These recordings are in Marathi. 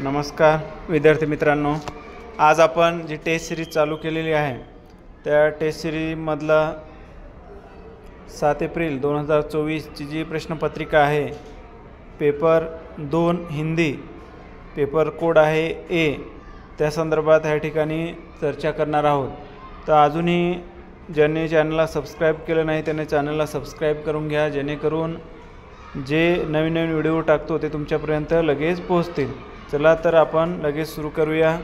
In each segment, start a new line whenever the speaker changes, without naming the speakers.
नमस्कार विद्यार्थी मित्रांनो, आज आपण जी टेस्ट सिरीज चालू केलेली आहे त्या टेस्ट सिरीजमधला 7 एप्रिल 2024ची जी प्रश्नपत्रिका आहे, पेपर 2 हिंदी, पेपर कोड आहे ए, त्या संदर्भात ह्या ठिकाणी चर्चा करणार आहोत। तर अजूनही ज्यांनी चॅनलला सबस्क्राईब केलं नाही त्यांनी चॅनलला सबस्क्राईब करून घ्या, जेणेकरून जे नवीन नवीन व्हिडिओ टाकतो ते तुमच्यापर्यंत लगेच पोहोचतील। चला तर आपण लगेच सुरू करूया।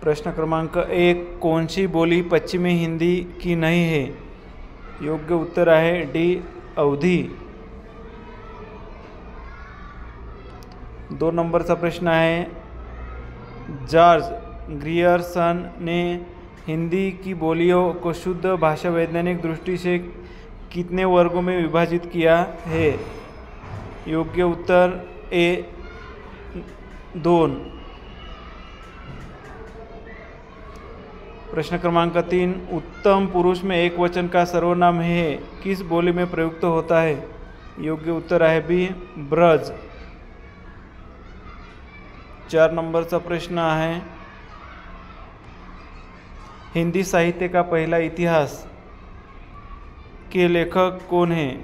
प्रश्न क्रमांक 1, कौन सी बोली पश्चिमी हिंदी की नहीं है? योग्य उत्तर आहे डी, अवधी। 2 नंबरचा प्रश्न आहे, जॉर्ज ग्रियर्सन ने हिंदी की बोलियों को शुद्ध भाषा वैज्ञानिक दृष्टि से कितने वर्गों में विभाजित किया है? योग्य उत्तर ए, 2। प्रश्न क्रमांक 3, उत्तम पुरुष में एक वचन का सर्वनाम है किस बोली में प्रयुक्त होता है? योग्य उत्तर है बी, ब्रज। 4 नंबरचा प्रश्न है, हिंदी साहित्य का पहला इतिहास के लेखक कौन है?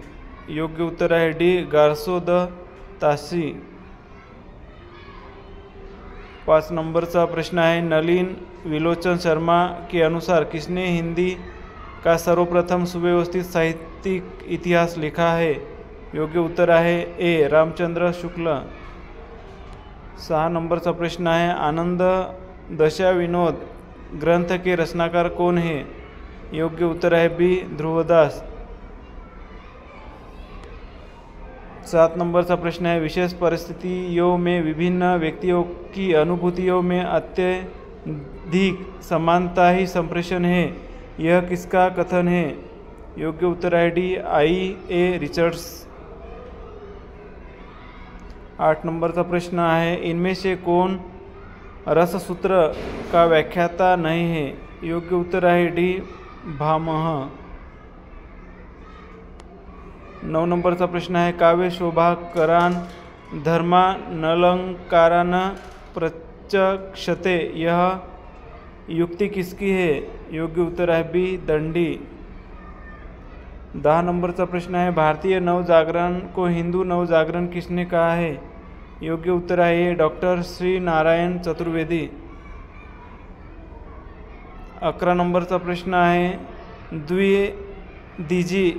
योग्य उत्तर है डी, गारसो द तासी। 5 नंबरचा प्रश्न है, नलिन विलोचन शर्मा के अनुसार किसने हिंदी का सर्वप्रथम सुव्यवस्थित साहित्यिक इतिहास लिखा है? योग्य उत्तर है ए, रामचंद्र शुक्ल। 6 नंबरचा प्रश्न है, आनंद दशा विनोद ग्रंथ के रचनाकार कौन है? योग्य उत्तर है बी, ध्रुवदास। 7 नंबरचा प्रश्न है, विशेष परिस्थितियों में विभिन्न व्यक्तियों की अनुभूतियों में अत्यधिक समानता ही संप्रेषण है, यह किसका कथन है? योग्य उत्तर है डी, आई ए रिचर्ड्स। 8 नंबरचा प्रश्न है, इनमें से कौन रससूत्र का व्याख्याता नहीं है? योग्य उत्तर है डी, भामह। 9 नंबरचा प्रश्न है, काव्य शोभाकरान धर्मानलंकारान प्रचक्षते, यह युक्ति किसकी है? योग्य उत्तर है बी, दंडी। 10 नंबरचा प्रश्न है, भारतीय नवजागरण को हिंदू नवजागरण किसने कहा है? योग्य उत्तर है ये, डॉक्टर श्री नारायण चतुर्वेदी। 11 नंबरचा प्रश्न है, द्विवेदी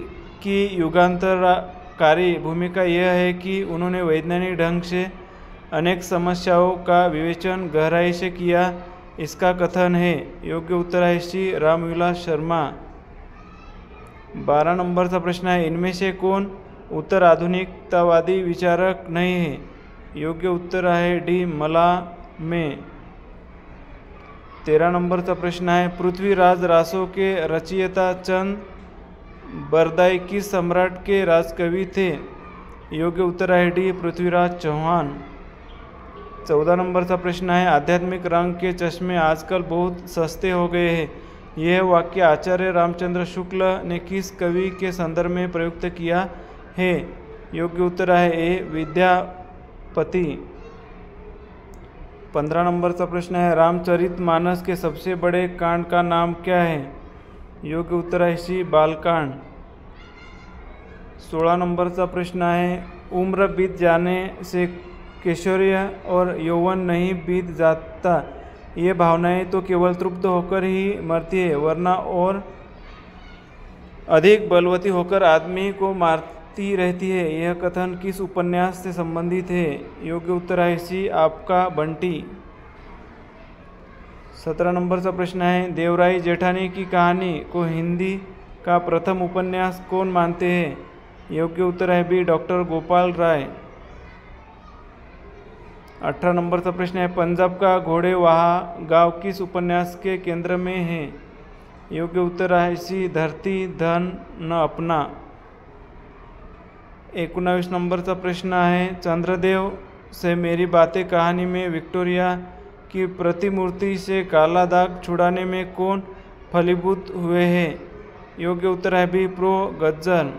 की युगांतरकारी भूमिका यह है कि उन्होंने वैज्ञानिक ढंग से अनेक समस्याओं का विवेचन गहराई से किया, इसका कथन है? योग्य उत्तर है सी, रामविलास शर्मा। 12 नंबरचा प्रश्न है, इनमें से कौन उत्तर आधुनिकतावादी विचारक नहीं है? योग्य उत्तर है डी, मला में। 13 नंबरचा प्रश्न है, पृथ्वीराज रासो के रचयिता चंद बरदाई किस सम्राट के राजकवि थे? योग्य उत्तर है डी, पृथ्वीराज चौहान। 14 नंबरचा प्रश्न है, आध्यात्मिक रंग के चश्मे आजकल बहुत सस्ते हो गए हैं, यह वाक्य आचार्य रामचंद्र शुक्ल ने किस कवि के संदर्भ में प्रयुक्त किया है? योग्य उत्तर है ए, विद्यापति। 15 नंबरचा प्रश्न है, रामचरितमानस के सबसे बड़े कांड का नाम क्या है? योग्य उत्तर है सी, बालकांड। 16 नंबरचा प्रश्न है, उम्र बीत जाने से कैशोर्य और यौवन नहीं बीत जाता, ये भावनाएं तो केवल तृप्त होकर ही मरती है, वरना और अधिक बलवती होकर आदमी को मारती रहती है, यह कथन किस उपन्यास से संबंधित है? योग्य उत्तर है सी, आपका बंटी। 17 नंबरचा प्रश्न है, देवराई जेठानी की कहानी को हिंदी का प्रथम उपन्यास कौन मानते हैं? योग्य उत्तर है बी, डॉक्टर गोपाल राय। 18 नंबरचा प्रश्न है, पंजाब का घोड़ेवाहा गांव किस उपन्यास के केंद्र में है? योग्य उत्तर है सी, धरती धन न अपना। 19 नंबरचा प्रश्न है, चंद्रदेव से मेरी बातें कहानी में विक्टोरिया की प्रतिमूर्ति से काला दाग छुड़ाने में कौन फलीभूत हुए हैं? योग्य उत्तर है बी, प्रो गज्जन।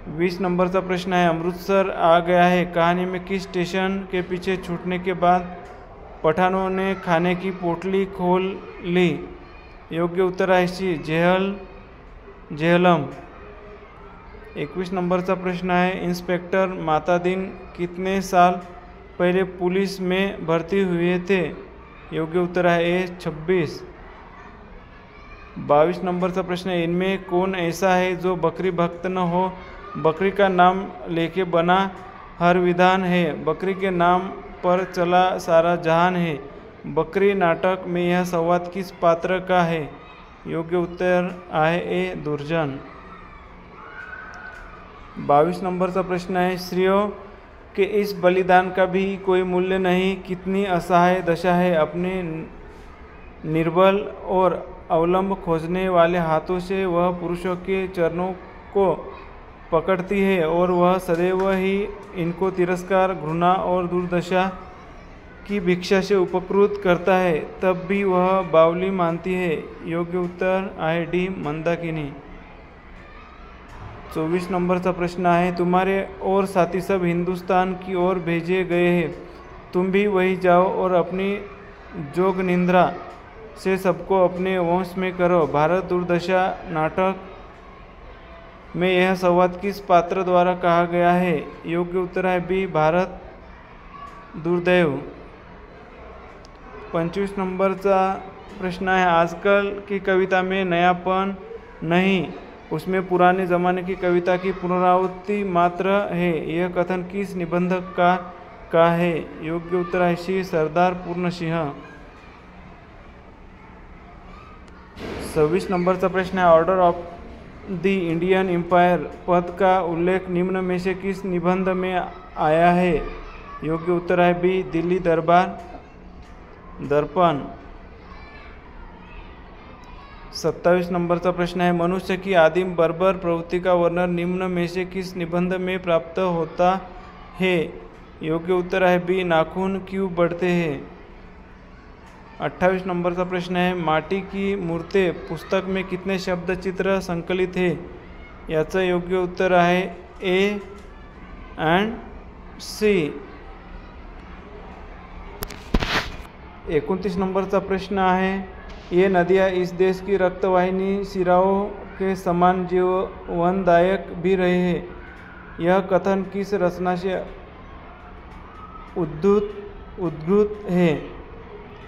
20 नंबर का प्रश्न है, अमृतसर आ गया है कहानी में किस स्टेशन के पीछे छूटने के बाद पठानों ने खाने की पोटली खोल ली? योग्य उत्तर है सी, जेहलम। 21 नंबर का प्रश्न है, इंस्पेक्टर मातादीन कितने साल पहले पुलिस में भर्ती हुए थे? योग्य उत्तर है ए, 26। 22 नंबर का प्रश्न है, इनमें कौन ऐसा है जो बकरी भक्त न हो? बकरी का नाम लेके बना हर विधान है, बकरी के नाम पर चला सारा जहान है। बकरी नाटक में यह संवाद किस पात्र का है? योग्य उत्तर है ए, दुर्जन। 22 नंबर का प्रश्न है, स्त्रियों के इस बलिदान का भी कोई मूल्य नहीं, कितनी असहाय दशा है, अपने निर्बल और अवलंब खोजने वाले हाथों से वह पुरुषों के चरणों को पकड़ती है और वह सदैव ही इनको तिरस्कार, घृणा और दुर्दशा की भिक्षा से उपकृत करता है, तब भी वह बावली मानती है। योग्य उत्तर है डी, मंदाकिनी। 24 नंबर का प्रश्न है, तुम्हारे और साथी सब हिंदुस्तान की ओर भेजे गए हैं, तुम भी वही जाओ और अपनी जोग निंद्रा से सबको अपने वंश में करो। भारत दुर्दशा नाटक में यह संवाद किस पात्र द्वारा कहा गया है? योग्य उत्तर है बी, भारत दुर्दैव। 25 नंबर का प्रश्न है, आजकल की कविता में नयापन नहीं, उसमें पुराने ज़माने की कविता की पुनरावृत्ति मात्र है, यह कथन किस निबंधक का है? योग्य उत्तर है सी, सरदार पूर्ण सिंह। 26 नंबर का प्रश्न है, order of the Indian empire पद का उल्लेख निम्न में से किस निबंध में आया है? योग्य उत्तर है बी, दिल्ली दरबार दर्पण। 27 नंबर का प्रश्न है, मनुष्य की आदिम बर्बर प्रवृत्ति का वर्णन निम्न में से किस निबंध में प्राप्त होता है? योग्य उत्तर है बी, नाखून क्यों बढ़ते हैं। 28 नंबर का प्रश्न है, माटी की मूर्तें पुस्तक में कितने शब्द चित्र संकलित है? याचा योग्य उत्तर है ए एंड सी। 29 नंबर का प्रश्न है, ये नदियाँ इस देश की रक्तवाहिनी शिराओं के समान जीवनदायक भी रहे हैं, यह कथन किस रचना से उद्भूत है?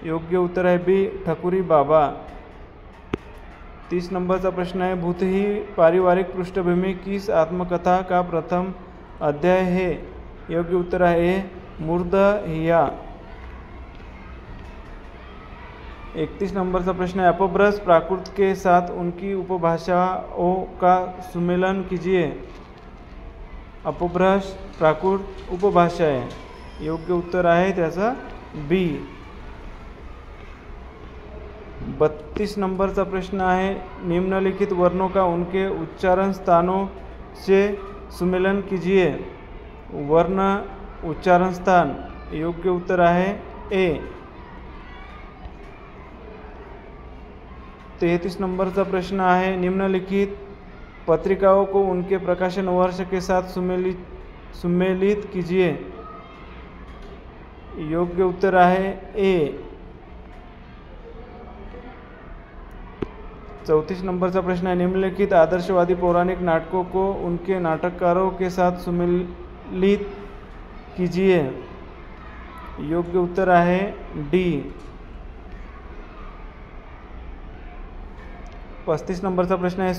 योग्य उत्तर है बी, ठकुरी बाबा। 30 नंबर का प्रश्न है, भूत ही पारिवारिक पृष्ठभूमि किस आत्मकथा का प्रथम अध्याय है? योग्य उत्तर है ए, मूर्धहिया। 31 नंबर का प्रश्न है, अपभ्रंश प्राकृत के साथ उनकी उपभाषाओं का सुमेलन कीजिए। अपभ्रंश प्राकृत उपभाषाएं, योग्य उत्तर आहे त्याचा बी। 32 नंबर का प्रश्न है, निम्नलिखित वर्णों का उनके उच्चारण स्थानों से सुमेलन कीजिए। वर्ण उच्चारण स्थान, योग्य उत्तर है ए। 33 नंबर का प्रश्न है, निम्नलिखित पत्रिकाओं को उनके प्रकाशन वर्ष के साथ सुमेलित कीजिए। योग्य उत्तर है ए। 34 नंबर का प्रश्न है, निम्नलिखित आदर्शवादी पौराणिक नाटकों को उनके नाटककारों के साथ सुमेलित कीजिए। योग्य उत्तर है डी। 35 नंबर का प्रश्न है,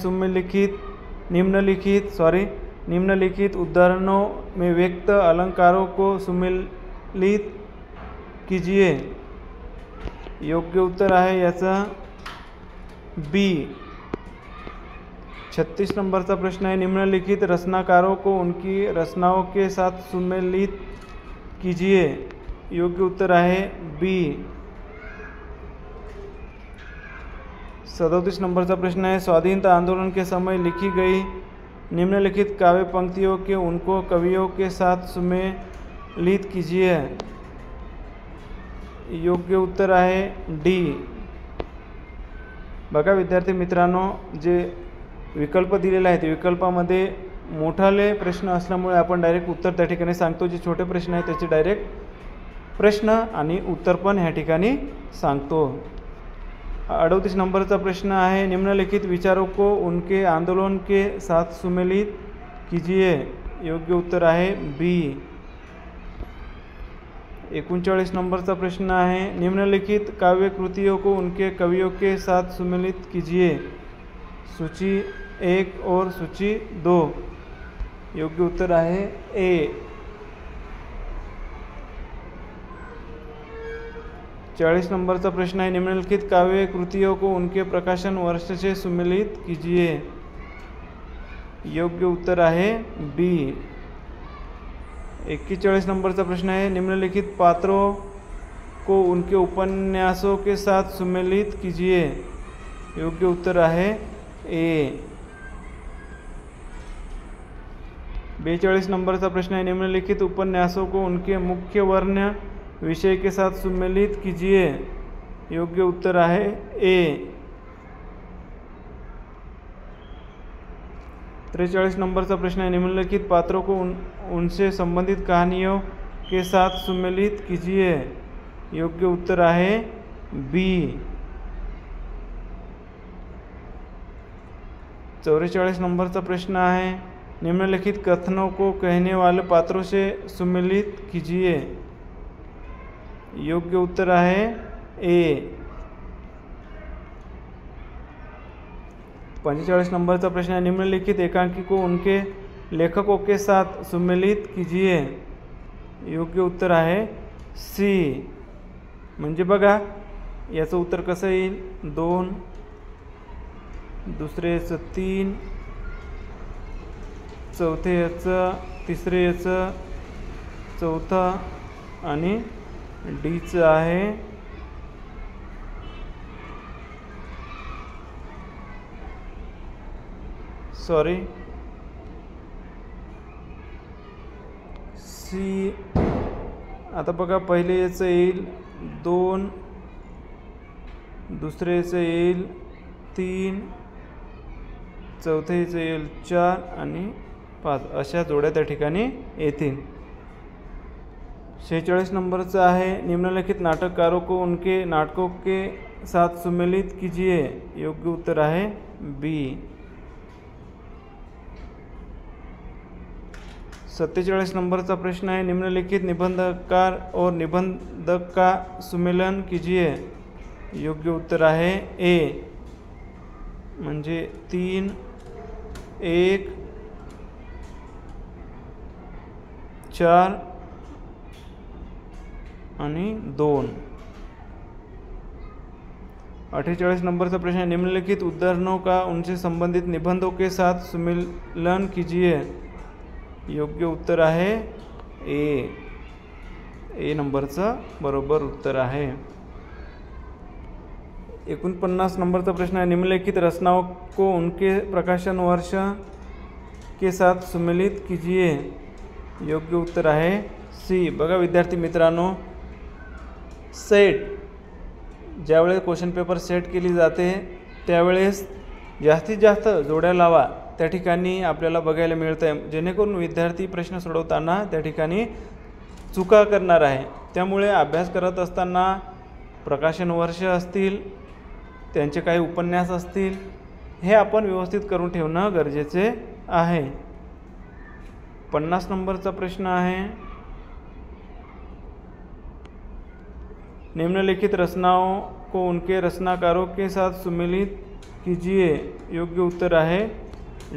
निम्नलिखित उदाहरणों में व्यक्त अलंकारों को सुमेलित कीजिए। योग्य उत्तर है याचा बी। 36 नंबर का प्रश्न है, निम्नलिखित रचनाकारों को उनकी रचनाओं के साथ सुमेलित कीजिए। योग्य उत्तर है बी। 37 नंबर का प्रश्न है, स्वाधीनता आंदोलन के समय लिखी गई निम्नलिखित काव्य पंक्तियों के उनको कवियों के साथ सुमेलित कीजिए। योग्य उत्तर आहे डी। बघा विद्यार्थी मित्रांनो, जे विकल्प दिलेले आहेत विकल्पामध्ये मोठाले प्रश्न असल्यामुळे आपण डायरेक्ट उत्तर त्या ठिकाणी सांगतो. जे छोटे प्रश्न आहेत त्याचे डायरेक्ट प्रश्न आणि उत्तर पण ह्या ठिकाणी सांगतो. 38 नंबरचा प्रश्न आहे, निम्नलिखित विचारों को उनके आंदोलन के साथ सुमेलित कीजिए. योग्य उत्तर आहे बी. 39 नंबरचा प्रश्न आहे, निम्नलिखित काव्य कृतियों को उनके कवियों के साथ सुमेलित कीजिए. सूची 1 और सूची 2. योग्य उत्तर आहे ए. 40 नंबरचा प्रश्न आहे, निम्नलिखित काव्य कृतियों को उनके प्रकाशन वर्ष से सुमेलित कीजिए. योग्य उत्तर आहे बी. 41 नंबरचा प्रश्न आहे, निम्नलिखित पात्रों को उनके उपन्यासों के साथ सुमेलित कीजिए. योग्य उत्तर आहे ए. 42 नंबरचा प्रश्न है, निम्नलिखित उपन्यासों को उनके मुख्य वर्ण विषय के साथ सुमेलित कीजिए. योग्य उत्तर आहे ए. 43 नंबरचा प्रश्न है, निम्नलिखित पात्रों को उनसे संबंधित कहानियों के साथ सुमेलित कीजिए. योग्य उत्तर आहे बी. 44 नंबरचा प्रश्न है, निम्नलिखित कथनों को कहने वाले पात्रों से सुमेलित कीजिए. योग्य उत्तर आहे ए. 45 नंबरचा प्रश्न है, निम्नलिखित एकांकी को उनके लेखकों के साथ सुमेलित कीजिए. योग्य उत्तर आहे सी. म्हणजे बघा याचं उत्तर कसं येईल, 2, दुसरे याचं 3, चौथे याचं, तिसरे याचं, चौथा आणि डीचं आहे सॉरी सी. आता बघा पहिले याचं येईल 2, दुसरे याचं येईल 3, चौथे याचं येईल 4 आणि 5. अशा जोड्या त्या ठिकाणी येतील. 46 नंबरचा आहे, निम्नलिखित नाटककारों को उनके नाटकों के साथ सुमेलित कीजिए. योग्य उत्तर आहे बी. 47 नंबरचा प्रश्न है, निम्नलिखित निबंधकार और निबंधक का सुमेलन कीजिए. योग्य उत्तर आहे ए. म्हणजे 3, 1, 4 आणि 2. 48 नंबरचा प्रश्न है, निम्नलिखित उद्धरणों का उनसे संबंधित निबंधों के साथ सुमेलन कीजिए. योग्य उत्तर आहे ए. ए नंबरचं बरोबर उत्तर आहे. 49 नंबरचा प्रश्न है, निम्नलिखित रचनाओं को उनके प्रकाशन वर्ष के साथ सुमेलित कीजिए. योग्य उत्तर आहे सी. बघा विद्यार्थी मित्रांनो, सेट ज्यावेळेस क्वेश्चन पेपर सेट केली जाते त्यावेळेस जास्तीत जास्त जोड्या लावा त्या ठिकाणी आपल्याला बघायला मिळतं आहे, जेणेकरून विद्यार्थी प्रश्न सोडवताना त्या ठिकाणी चुका करणार आहे. त्यामुळे अभ्यास करत असताना प्रकाशन वर्ष असतील, त्यांचे काही उपन्यास असतील, हे आपण व्यवस्थित करून ठेवणं गरजेचे आहे. 50 नंबरचा प्रश्न आहे, निम्नलिखित रचनाओं को उनके रचनाकारों के साथ सुमेलित कीजिए. योग्य उत्तर आहे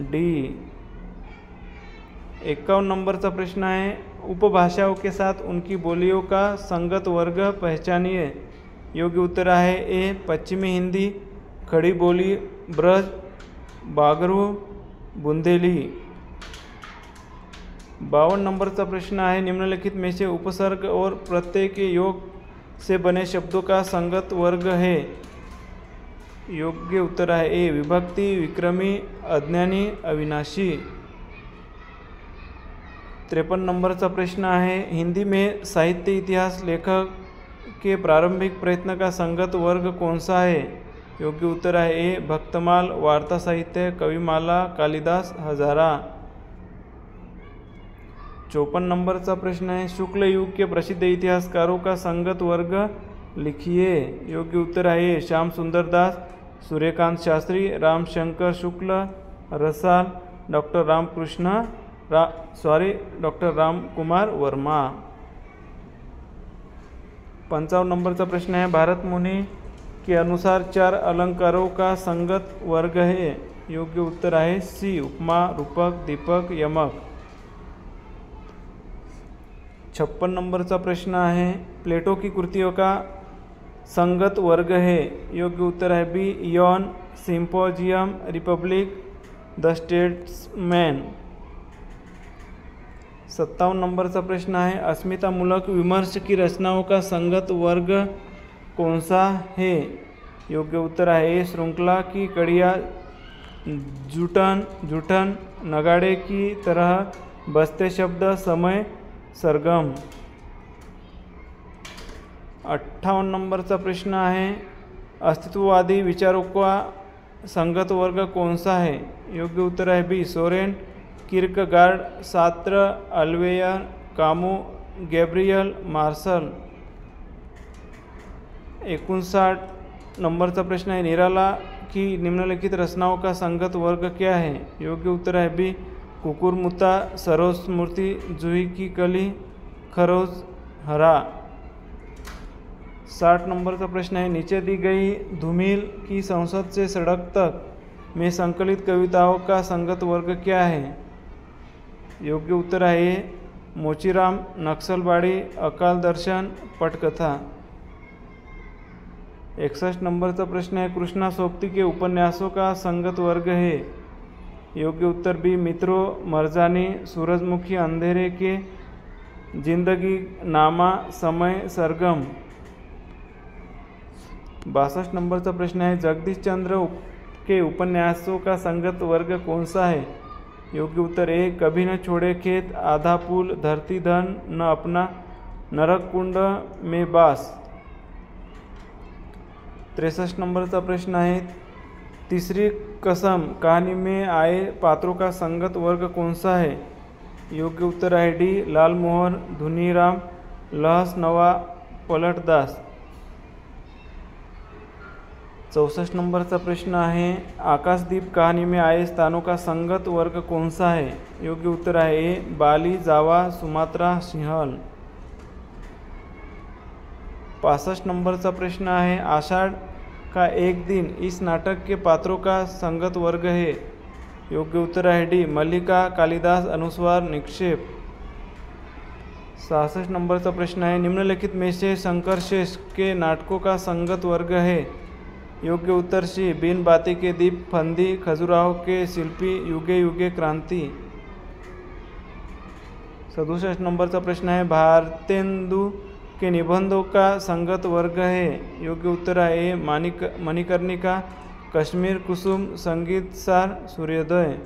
डी. 51 नंबरचा प्रश्न है, उपभाषाओं के साथ उनकी बोलियों का संगत वर्ग पहचानिए. योग्य उत्तर आहे ए. पश्चिमी हिंदी, खड़ी बोली, ब्रज, बागरू, बुंदेली. 52 नंबरचा प्रश्न है, निम्नलिखित में से उपसर्ग और प्रत्यय के योग से बने शब्दों का संगत वर्ग है. योग्य उत्तर है ए. विभक्ति, विक्रमी, अज्ञानी, अविनाशी. 53 नंबरचा प्रश्न है, हिंदी में साहित्य इतिहास लेखक के प्रारंभिक प्रयत्न का संगत वर्ग कौन सा है. योग्य उत्तर है ए. भक्तमाल, वार्ता साहित्य, कविमाला, कालिदास, हजारा. 54 नंबरचा प्रश्न है शुक्ल युग के प्रसिद्ध इतिहासकारों का संगत वर्ग लिखिए। योग्य उत्तर है श्याम सुंदर दास, सूर्यकांत शास्त्री, रामशंकर शुक्ल, रसाल, डॉक्टर राम कुमार वर्मा। 55 नंबरचा प्रश्न है भारत मुनि के अनुसार 4 अलंकारों का संगत वर्ग है। योग्य उत्तर है सी उपमा, रूपक, दीपक, यमक। 56 नंबरचा प्रश्न है प्लेटो की कृतियों का संगत वर्ग है। योग्य उत्तर है B Ion, symposium, republic, the statesman. 57 नंबरचा प्रश्न है अस्मितामूलक विमर्श की रचनाओं का संगत वर्ग कौन सा है। योग्य उत्तर है श्रृंखला की कड़ियाँ, जूठन, नगाड़े की तरह, बसते शब्द, समय, सरगम। 58 नंबरचा प्रश्न है अस्तित्ववादी विचारों का संगत वर्ग कौन सा है। योग्य उत्तर है बी सोरेन, किर्कगार्ड, सात्र, अल्वेयर, कामू, गैब्रियल, मार्शल। 59 नंबरचा प्रश्न है निराला की निम्नलिखित रचनाओं का संगत वर्ग क्या है। योग्य उत्तर है बी कुकुरमुत्ता, सरोज स्मृति, जूही की कली, खरोज हरा। 60 नंबर का प्रश्न है नीचे दी गई धूमिल की संसद से सड़क तक में संकलित कविताओं का संगत वर्ग क्या है। योग्य उत्तर है ए मोचीराम, नक्सलबाड़ी, अकाल दर्शन, पटकथा। 61 नंबर का प्रश्न है कृष्णा सोबती के उपन्यासों का संगत वर्ग है। योग्य उत्तर बी मित्रों, मर्जानी, सूरजमुखी, अंधेरे के, जिंदगी नामा, समय, सरगम। 62 नंबर का प्रश्न है जगदीश चंद्र के उपन्यासों का संगत वर्ग कौन सा है। योग्य उत्तर ए कभी न छोड़े खेत, आधा पुल, धरती धन, न अपना, नरक कुंड में बास। 63 नंबर का प्रश्न है तीसरी कसम कहानी में आए पात्रों का संगत वर्ग कौन सा है। योग्य उत्तर है डी लालमोहन, धुनीराम, लहस नवा, पलटदास। 64 नंबर का प्रश्न है आकाशदीप कहानी में आए स्थानों का संगत वर्ग कौन सा है। योग्य उत्तर है ए बाली, जावा, सुमात्रा, सिंहल। 65 नंबर का प्रश्न है आषाढ़ का एक दिन इस नाटक के पात्रों का संगत वर्ग है। योग्य उत्तर है डी मल्लिका, कालिदास, अनुस्वार, निक्षेप। 66 नंबर का प्रश्न है निम्नलिखित में से शंकर शेष के नाटकों का संगत वर्ग है। योग्य उत्तर सी बिन बाती के दीप, फंदी, खजुराहो के शिल्पी, युगे युगे क्रांति। 67 नंबर का प्रश्न है भारतेंदु के निबंधों का संगत वर्ग है। योग्य उत्तर है ए मणिकर्णिका, कश्मीर कुसुम, संगीत सार, सूर्योदय।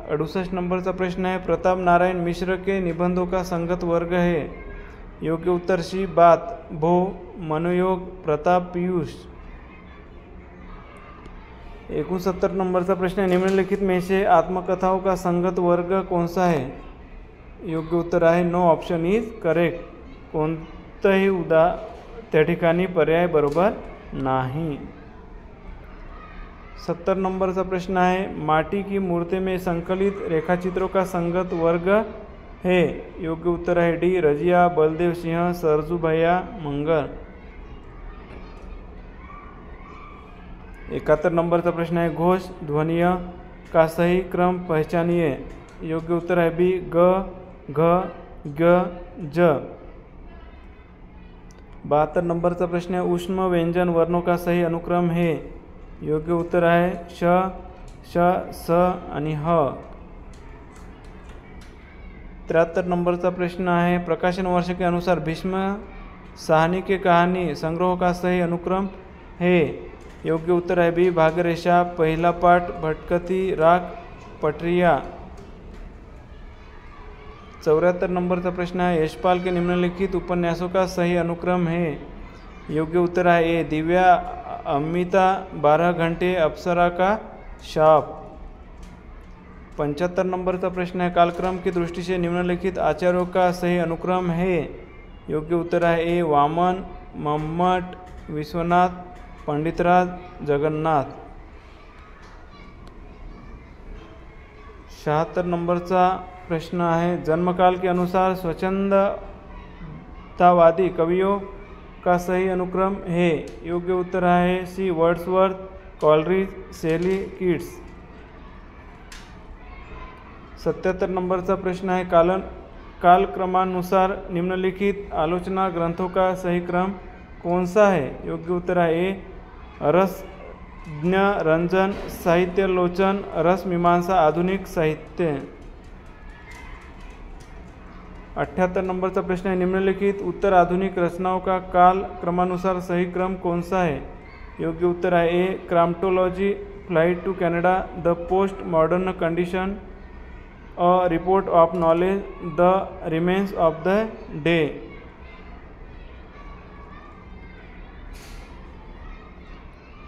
68 नंबर का प्रश्न है प्रताप नारायण मिश्र के निबंधों का संगत वर्ग है। योग्य उत्तर सी बात, भो, मनोयोग, प्रताप, पीयूष। 69 नंबर का प्रश्न है निम्नलिखित में से आत्मकथाओं का संगत वर्ग कौन सा है। योग्य उत्तर आहे नो ऑप्शन इज करेक्ट। कोणतंही त्या ठिकाणी पर्याय बरोबर नाही। 70 नंबरचा प्रश्न है माटी की मूर्ति में संकलित रेखाचित्रों का संगत वर्ग है। योग्य उत्तर है डी रजिया, बलदेव सिंह, सरजू भैया, मंगर। 71 नंबर का प्रश्न है घोष ध्वनिय का सही क्रम पहचानिए। योग्य उत्तर है बी ग, घ, ग, ज। 72 नंबर का प्रश्न है ऊष्म व्यंजन वर्णों का सही अनुक्रम है। योग्य उत्तर है श, श, स आणि ह। 73 नंबर का प्रश्न है प्रकाशन वर्ष के अनुसार भीष्म साहनी के कहानी संग्रह का सही अनुक्रम है। योग्य उत्तर है बी भागरेषा, पहला पाठ, भटकती, राग, पटरिया। 74 नंबर का प्रश्न है यशपाल के निम्नलिखित उपन्यासों का सही अनुक्रम है। योग्य उत्तर है ए दिव्या, अमिता, 12 घंटे, अप्सरा का शाप। 75 नंबरचा प्रश्न है, कालक्रम की दृष्टि से निम्नलिखित आचार्यों का सही अनुक्रम है। योग्य उत्तर है ए वामन, मम्मट, विश्वनाथ, पंडितराज, जगन्नाथ। 76 नंबरचा प्रश्न है, जन्मकाल के अनुसार स्वच्छंदतावादी कवियों का सही अनुक्रम है। योग्य उत्तर है सी वर्ड्सवर्थ, कॉलरिज, शेली, कीट्स। 77 नंबरचा प्रश्न है, कालक्रमानुसार निम्नलिखित आलोचना ग्रंथों का सही क्रम कौन सा है। योग्य उत्तर है ए रसज्ञ रंजन, साहित्यालोचन, रस मीमांसा, आधुनिक साहित्य। 78 नंबरचा प्रश्न है, निम्नलिखित उत्तर आधुनिक रचनाओं का काल क्रमानुसार सही क्रम कौन सा है। योग्य उत्तर है A grammatology, flight to Canada, the postmodern condition, a report of knowledge, the remains of the day.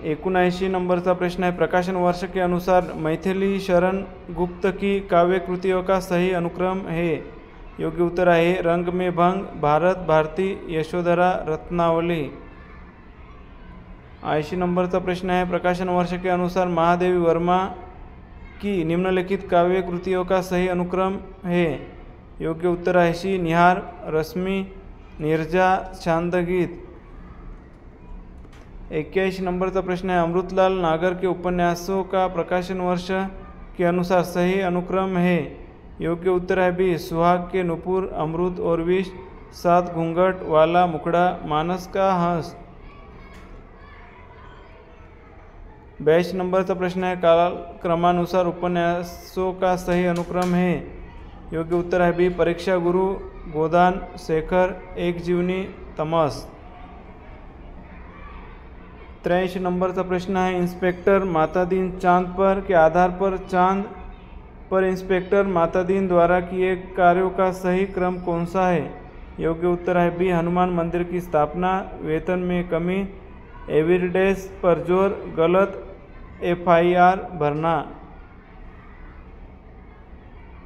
79 नंबरचा प्रश्न है, प्रकाशन वर्ष के अनुसार मैथिली शरण गुप्त की काव्य कृतियों का सही अनुक्रम है। योग्य उत्तर है रंग में भंग, भारत भारती, यशोधरा, रत्नावली। 80 नंबरचा प्रश्न है, प्रकाशन वर्ष के अनुसार महादेवी वर्मा की निम्नलिखित काव्य कृतियों का सही अनुक्रम है। योग्य उत्तर है सी निहार, रश्मि, नीरजा, शांतगीत। 81 नंबरचा प्रश्न है, अमृतलाल नागर के उपन्यासों का प्रकाशन वर्ष के अनुसार सही अनुक्रम है। योग्य उत्तर है बी सुहाग के नुपुर, अमृत और विष, 7 घूंघट वाला मुखड़ा, मानस का हंस। 82 नंबरचा प्रश्न है, कालक्रमानुसार उपन्यासों का सही अनुक्रम है। योग्य उत्तर है बी परीक्षा गुरु, गोदान, शेखर, एक जीवनी, तमस। 83 नंबरचा प्रश्न है, इंस्पेक्टर मातादीन चांद पर के आधार पर चांद पर इंस्पेक्टर मातादीन द्वारा किए कार्यों का सही क्रम कौन सा है। योग्य उत्तर है बी हनुमान मंदिर की स्थापना, वेतन में कमी, एविडेंस पर जोर, गलत FIR भरना।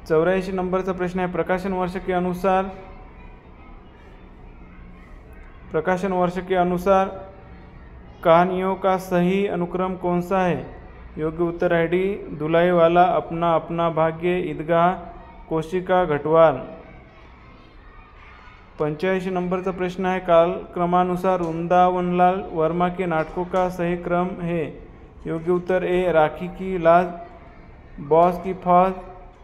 84 नंबरचा प्रश्न है, प्रकाशन वर्ष के अनुसार कहानियों का सही अनुक्रम कौन सा है। योग्य उत्तर है डी दुलाई वाला, अपना अपना भाग्य, ईदगाह, कोशिका, घटवार। 85 नंबरचा प्रश्न है, कालक्रमानुसार वृंदावनलाल वर्मा के नाटकों का सही क्रम है। योग्य उत्तर ए राखी की लाज, बॉस की फौज,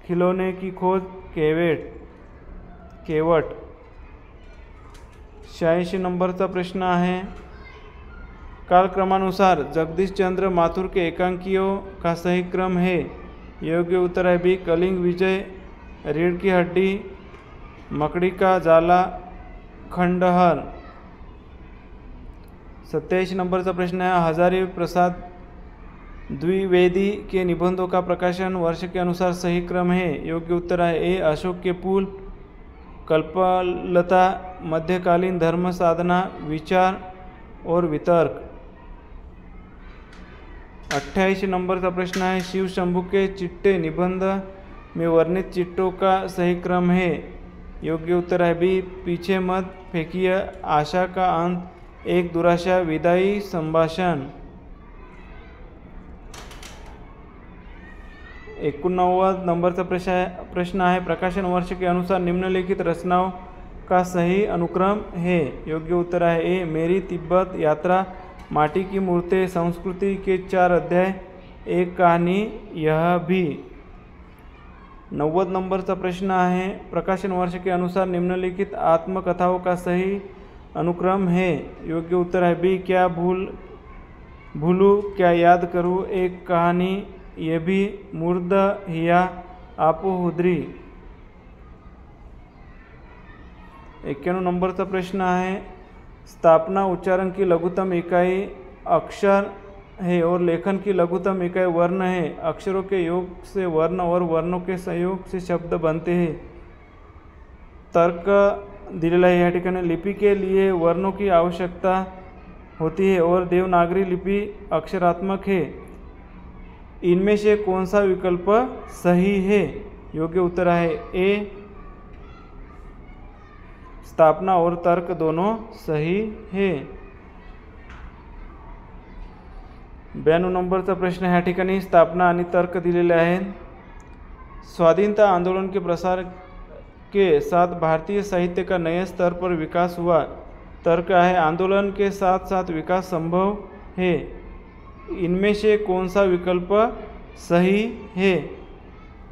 खिलौने की खोज, केवट। 86 नंबरचा प्रश्न है, कालक्रमानुसार जगदीश चंद्र माथुर के एकांकियों का सही क्रम है। योग्य उत्तर है बी कलिंग विजय, रीढ़ की हड्डी, मकड़ी का जाला, खंडहर। 27 नंबरचा प्रश्न है, हजारी प्रसाद द्विवेदी के निबंधों का प्रकाशन वर्ष के अनुसार सही क्रम है। योग्य उत्तर है ए अशोक के पुल, कल्पलता, मध्यकालीन धर्म साधना, विचार और वितर्क। 28 नंबर का प्रश्न है, शिव शंभू के चिट्टे निबंध में वर्णित चिट्टों का सही क्रम है। योग्य उत्तर है बी पीछे मत फेंकिए, आशा का अंत, एक दुराशा, विदाई, संभाषण। 89 नंबरचा प्रश्न है, प्रकाशन वर्ष के अनुसार निम्नलिखित रचनाओं का सही अनुक्रम है। योग्य उत्तर है ए मेरी तिब्बत यात्रा, माटी की मूर्तें, संस्कृति के 4 अध्याय, एक कहानी, यह भी। 90 नंबरचा प्रश्न है, प्रकाशन वर्ष के अनुसार निम्नलिखित आत्मकथाओं का सही अनुक्रम है। योग्य उत्तर है बी क्या भूलूं क्या याद करूं, एक कहानी, ये भी, मुर्द हिया, आपो हुदरी। 91 नंबरचा प्रश्न है, स्थापना उच्चारण की लघुत्तम इकाई अक्षर है और लेखन की लघुत्तम इकाई वर्ण है। अक्षरों के योग से वर्ण और वर्णों के संयोग से शब्द बनते हैं। तर्क दिलेला है या ठिकाणी लिपि के लिए वर्णों की आवश्यकता होती है और देवनागरी लिपि अक्षरात्मक है। इनमें से कौन सा विकल्प सही है? योग्य उत्तर है ए, स्थापना और तर्क दोनों सही है। 92 नंबरचा प्रश्न ह्या ठिकाणी स्थापना आणि तर्क दिलेले आहेत। स्वाधीनता आंदोलन के प्रसार के साथ भारतीय साहित्य का नए स्तर पर विकास हुआ। तर्क है आंदोलन के साथ साथ विकास संभव है। इनमें से कौन सा विकल्प सही है?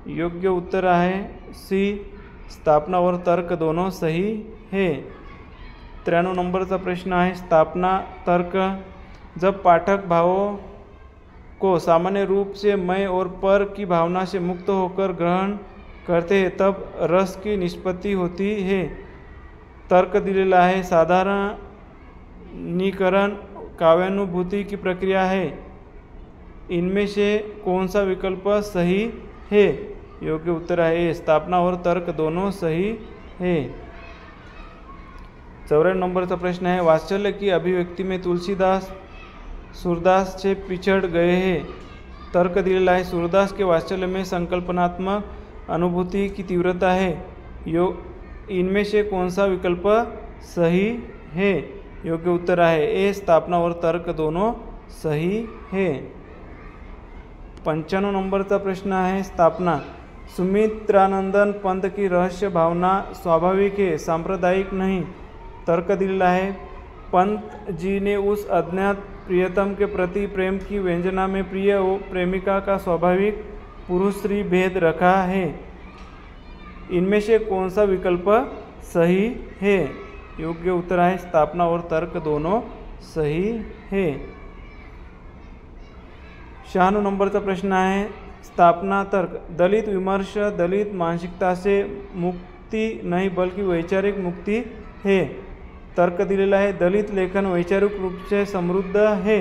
योग्य उत्तर है सी, स्थापना और तर्क दोनों सही है। 93 नंबरचा प्रश्न है स्थापना तर्क। जब पाठक भावों को सामान्य रूप से मैं और पर की भावना से मुक्त होकर ग्रहण करते हैं तब रस की निष्पत्ति होती है। तर्क दिलेला है साधारणीकरण काव्यानुभूति की प्रक्रिया है। इनमें से कौन सा विकल्प सही है? योग्य उत्तर है ए, स्थापना और तर्क दोनों सही है। 94 नंबरचा प्रश्न है वात्सल्य की अभिव्यक्ति में तुलसीदास सूरदास से पिछड़ गए हैं। तर्क दिलेला है सूरदास के वात्सल्य में संकल्पनात्मक अनुभूति की तीव्रता है। इनमें से कौन सा विकल्प सही है? योग्य उत्तर है ए, स्थापना और तर्क दोनों सही है। 95 नंबरचा प्रश्न है स्थापना। सुमित्रानंदन पंत की रहस्य भावना स्वाभाविक है, सांप्रदायिक नहीं। तर्क दिलेला है पंत जी ने उस अज्ञात प्रियतम के प्रति प्रेम की व्यंजना में प्रिय और प्रेमिका का स्वाभाविक पुरुष स्त्री भेद रखा है। इनमें से कौन सा विकल्प सही है? योग्य उत्तर है स्थापना और तर्क दोनों सही है। 96 नंबरचा प्रश्न है स्थापना तर्क। दलित विमर्श दलित मानसिकता से मुक्ति नहीं बल्कि वैचारिक मुक्ति है। तर्क दिलेला है दलित लेखन वैचारिक रूप से समृद्ध है।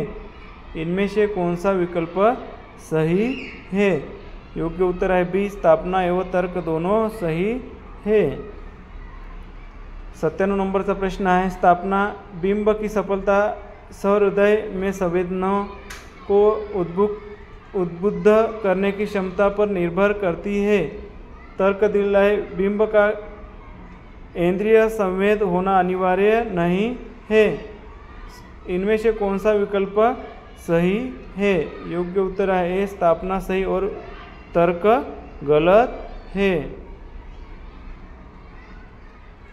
इनमें से कौन सा विकल्प सही है? योग्य उत्तर है बी, स्थापना एवं तर्क दोनों सही है। 97 नंबरचा प्रश्न है स्थापना। बिंब की सफलता सहृदय में संवेदनाओं को उद्बुद्ध करने की क्षमता पर निर्भर करती है। तर्क दिलेला है बिंब का इंद्रिय संवेद होना अनिवार्य नहीं है। इनमें से कौन सा विकल्प सही है? योग्य उत्तर है ए, स्थापना सही और तर्क गलत है।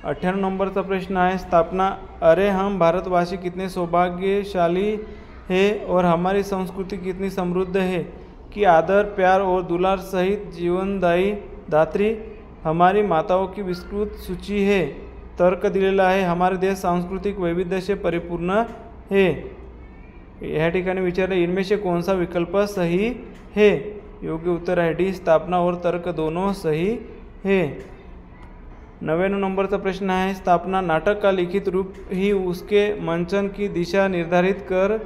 98 नंबरचा प्रश्न है स्थापना। अरे हम भारतवासी कितने सौभाग्यशाली है और हमारी संस्कृति कितनी समृद्ध है कि आदर प्यार और दुलार सहित जीवनदायी दात्री हमारी माताओं की विस्तृत सूची है। तर्क दिलेला है हमारे देश सांस्कृतिक वैविध्य से परिपूर्ण है। यह ठिकाणी विचारले इनमें से कौन सा विकल्प सही है? योग्य उत्तर है डी, स्थापना और तर्क दोनों सही है। 99 नंबरचा प्रश्न है स्थापना। नाटक का लिखित रूप ही उसके मंचन की दिशा निर्धारित कर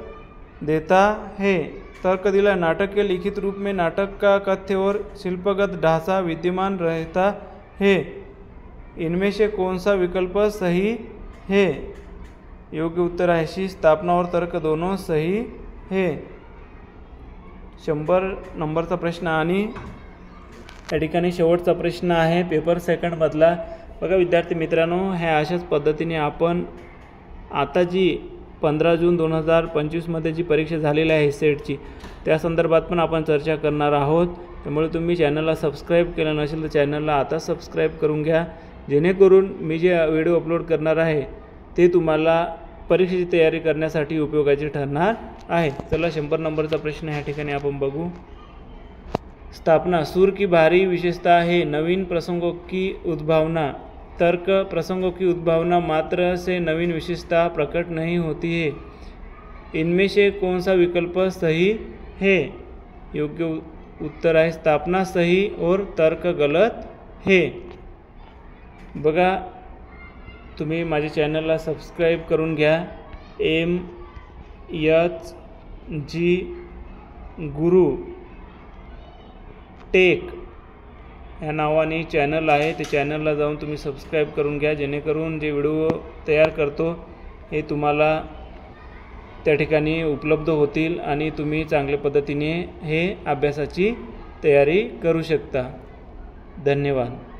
देता है। तर्क दिला नाटक के लिखित रूप में नाटक का कथ्य और शिल्पगत ढांचा विद्यमान रहता है। इनमें से कौन सा विकल्प सही है? योग्य उत्तर है सी, स्थापना और तर्क दोनों सही है। 100 नंबरचा प्रश्न आणि या ठिकाणी शेवटचा प्रश्न आहे पेपर सेकंडमधला। बघा विद्यार्थी मित्रांनो, ह्या अशाच पद्धतीने आपण आता जी 15 जून 2025मध्ये जी परीक्षा झालेली आहे सेटची त्या संदर्भात पण आपण चर्चा करणार आहोत। त्यामुळे तुम्ही चॅनलला सबस्क्राईब केलं नसेल तर चॅनलला आता सबस्क्राईब करून घ्या, जेणेकरून मी जे व्हिडिओ अपलोड करणार आहे ते तुम्हाला परीक्षेची तयारी करण्यासाठी उपयोगाचे ठरणार आहे। चला 100 नंबरचा प्रश्न ह्या ठिकाणी आपण बघू। स्थापना। सुर की भारी विशेषता है नवीन प्रसंगों की उद्भावना। तर्क। प्रसंगों की उद्भावना मात्र से नवीन विशेषता प्रकट नहीं होती है। इनमें से कौन सा विकल्प सही है? योग्य उत्तर है स्थापना सही और तर्क गलत है। बघा तुम्ही माझ्या चॅनलला सबस्क्राईब करून घ्या। MHG गुरु टेक ह्या नावाने चॅनल आहे, ते चॅनलला जाऊन तुम्ही सबस्क्राईब करून घ्या, जेणेकरून जे व्हिडिओ तयार करतो हे तुम्हाला त्या ठिकाणी उपलब्ध होतील आणि तुम्ही चांगल्या पद्धतीने हे अभ्यासाची तयारी करू शकता. धन्यवाद.